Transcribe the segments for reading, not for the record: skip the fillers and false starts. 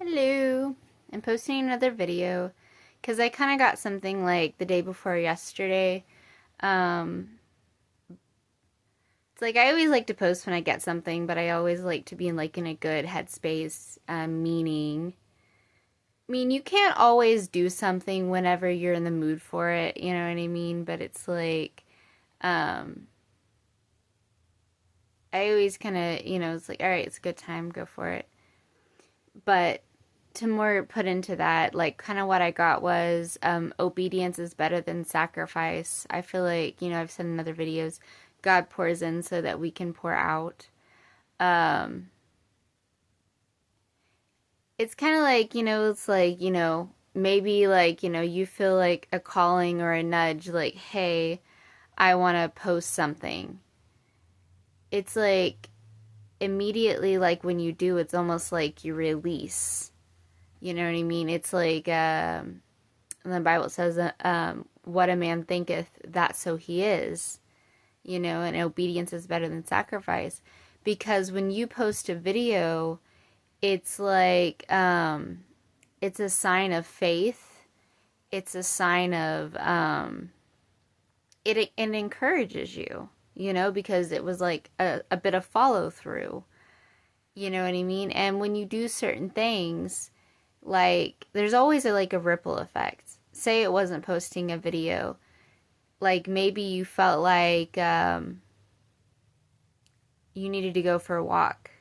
Hello. I'm posting another video because I kind of got something like the day before yesterday. Um, it's like I always like to post when I get something, but I always like to be in a good headspace. Meaning, you can't always do something whenever you're in the mood for it. You know what I mean? But it's like, um, I always kind of, it's like, all right, it's a good time, go for it. But to more put into that, like kind of what I got was obedience is better than sacrifice. I feel like, I've said in other videos, God pours in so that we can pour out. Um, it's kind of like, it's like, maybe like, you feel like a calling or a nudge, like, hey, I want to post something. It's like immediately, like when you do, it's almost like you release. You know what I mean? It's like, and the Bible says, what a man thinketh, that so he is, and obedience is better than sacrifice. Because when you post a video, it's like, it's a sign of faith. It's a sign of, it encourages you, because it was like a bit of follow through. You know what I mean? And when you do certain things, like, there's always like a ripple effect. Say it wasn't posting a video, like maybe you felt like you needed to go for a walk.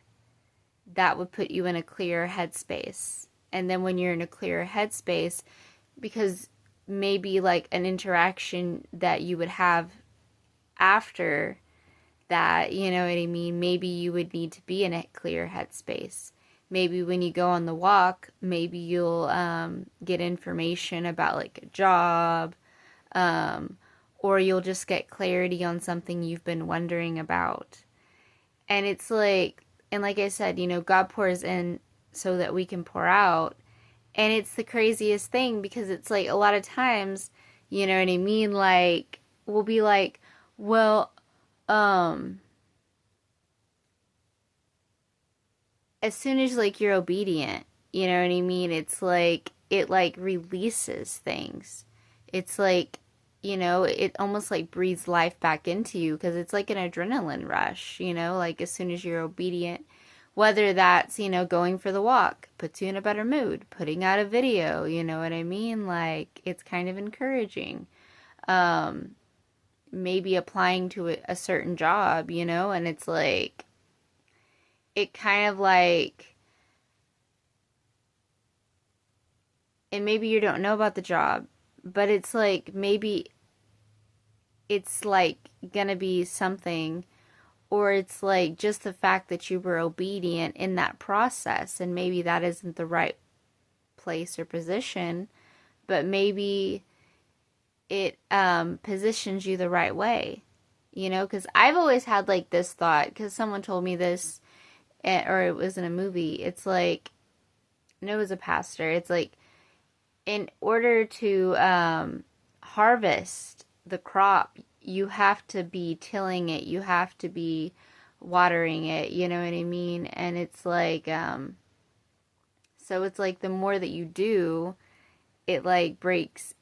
That would put you in a clear headspace. And then when you're in a clear headspace, because maybe like an interaction that you would have after that, you know what I mean? Maybe you would need to be in a clear headspace. Maybe when you go on the walk, maybe you'll get information about like a job, um, or you'll just get clarity on something you've been wondering about. And it's like, and like I said, God pours in so that we can pour out. And it's the craziest thing because it's like a lot of times, you know what I mean? Like, we'll be like, well, um, as soon as like you're obedient, you know what I mean? It's like it like releases things. It's like, it almost like breathes life back into you because it's like an adrenaline rush, like as soon as you're obedient, whether that's, going for the walk, puts you in a better mood, putting out a video, you know what I mean? Like it's kind of encouraging. Um, Maybe applying to a certain job, and it's like it kind of like, and maybe you don't know about the job, but it's like maybe it's like gonna be something, or it's like just the fact that you were obedient in that process, and maybe that isn't the right place or position, but maybe it positions you the right way, because I've always had like this thought, because someone told me this, or it was in a movie. It's like, no, it was a pastor. It's like, in order to harvest the crop, you have to be tilling it, you have to be watering it, you know what I mean? And it's like, so it's like the more that you do, it like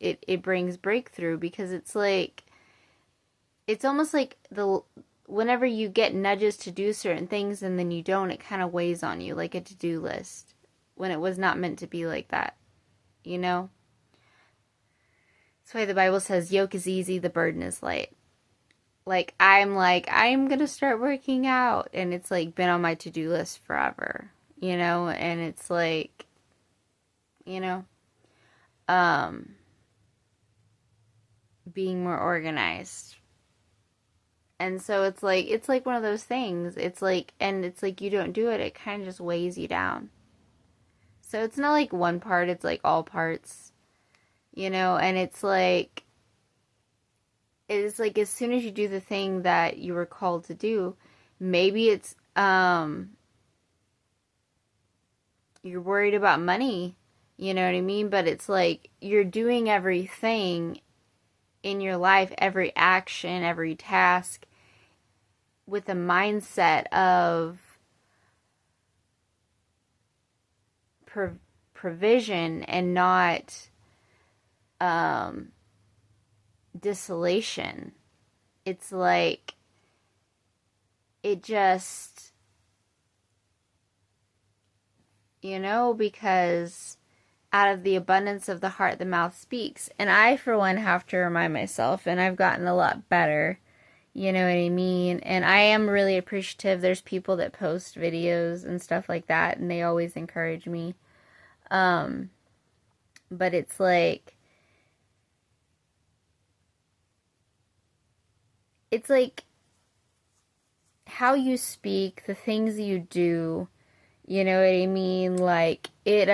it brings breakthrough, because it's like, it's almost like whenever you get nudges to do certain things and then you don't, it kind of weighs on you like a to-do list when it was not meant to be like that, you know? That's why the Bible says yoke is easy, the burden is light. Like, I'm gonna start working out, and it's like been on my to-do list forever, and it's like, you know, um, being more organized. And so it's like one of those things. It's like, and it's like you don't do it, it kind of just weighs you down. So it's not like one part, it's like all parts, and it's like as soon as you do the thing that you were called to do, maybe it's you're worried about money, you know what I mean? But it's like you're doing everything in your life, every action, every task, with a mindset of provision and not desolation. It's like it just, because out of the abundance of the heart, the mouth speaks. And I, for one, have to remind myself, and I've gotten a lot better. You know what I mean? And I am really appreciative. There's people that post videos and stuff like that, and they always encourage me. But it's like, how you speak, the things you do, you know what I mean? Like, it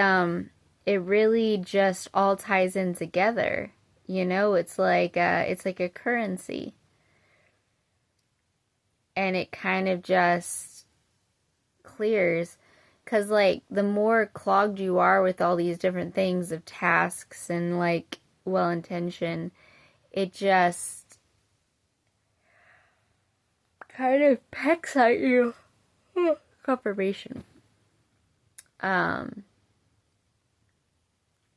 really just all ties in together. It's like a currency. And it kind of just clears. Because, like, the more clogged you are with all these different things of tasks and, like, well-intentioned, it just kind of pecks at you. Confirmation. And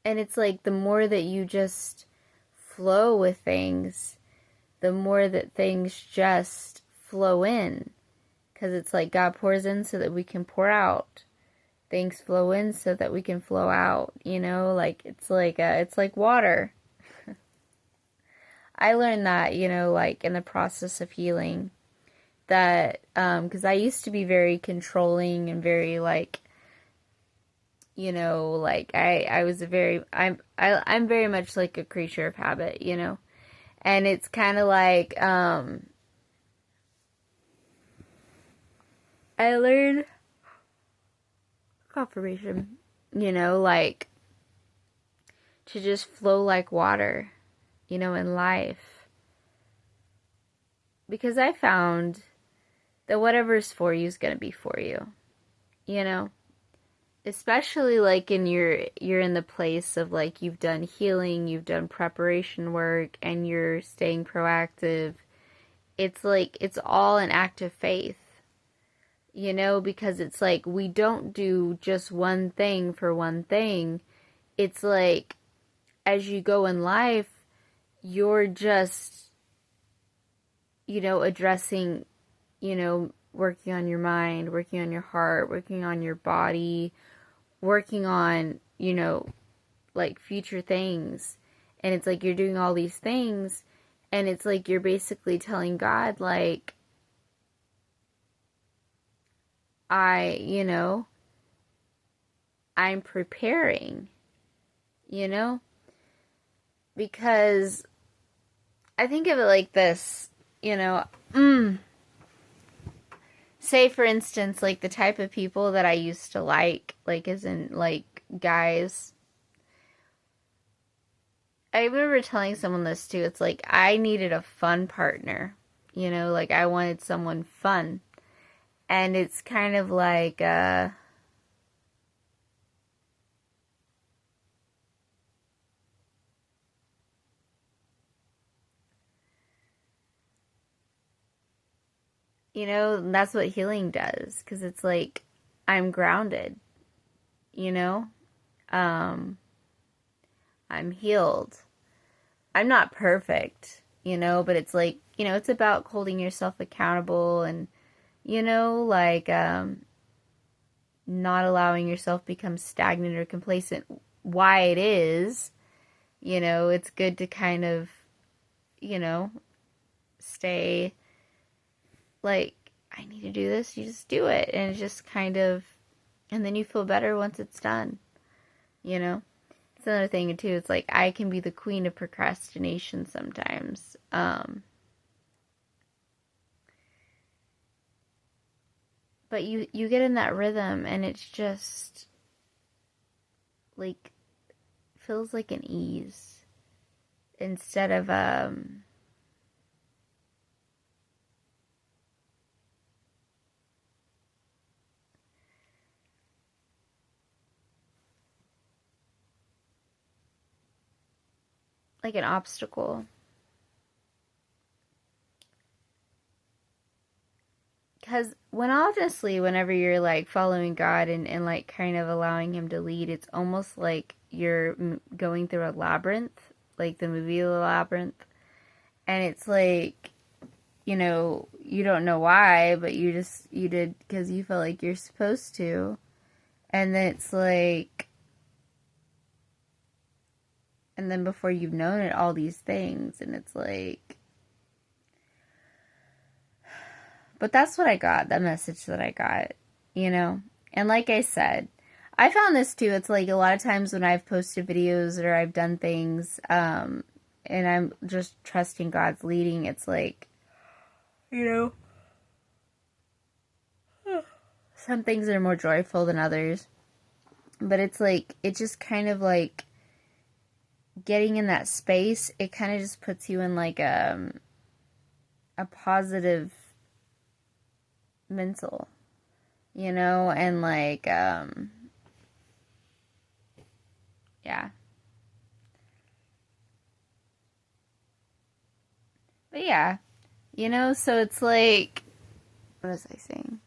it's like the more that you just flow with things, the more that things just flow in. Because it's like God pours in so that we can pour out. Things flow in so that we can flow out. Like it's like water. I learned that, like in the process of healing. That, because I used to be very controlling and very like, like I was I'm very much like a creature of habit, and it's kind of like, I learned confirmation, like to just flow like water, in life, because I found that whatever's for you is going to be for you, especially like you're in the place of like you've done healing, you've done preparation work, and you're staying proactive. It's like it's all an act of faith, because it's like we don't do just one thing for one thing. It's like as you go in life, you're just, addressing, working on your mind, working on your heart, working on your body, working on, like future things. And it's like you're doing all these things, and it's like you're basically telling God, like, I'm preparing, because I think of it like this, say for instance, like the type of people that I used to like as in like guys. I remember telling someone this too. It's like I needed a fun partner, like I wanted someone fun. And it's kind of like, that's what healing does. Because it's like, I'm grounded, you know? Um, I'm healed. I'm not perfect, but it's like, it's about holding yourself accountable and, like, not allowing yourself become stagnant or complacent. Why it is, it's good to kind of, stay like, I need to do this, you just do it. And it's just kind of, and then you feel better once it's done, It's another thing too, it's like, I can be the queen of procrastination sometimes. But you get in that rhythm and it's just, like, feels like an ease. Instead of, like an obstacle. Because when honestly, whenever you're like following God and like kind of allowing Him to lead, it's almost like you're going through a labyrinth, like the movie The Labyrinth. And it's like, you don't know why, but you did because you felt like you're supposed to. And then it's like, and then before you've known it, all these things. And it's like, but that's what I got, that message that I got, you know? And like I said, I found this too. It's like a lot of times when I've posted videos or I've done things, and I'm just trusting God's leading, it's like, some things are more joyful than others. But it's like, it just kind of like getting in that space, it kind of just puts you in like a positive mental, and like, yeah. But yeah, so it's like, what was I saying?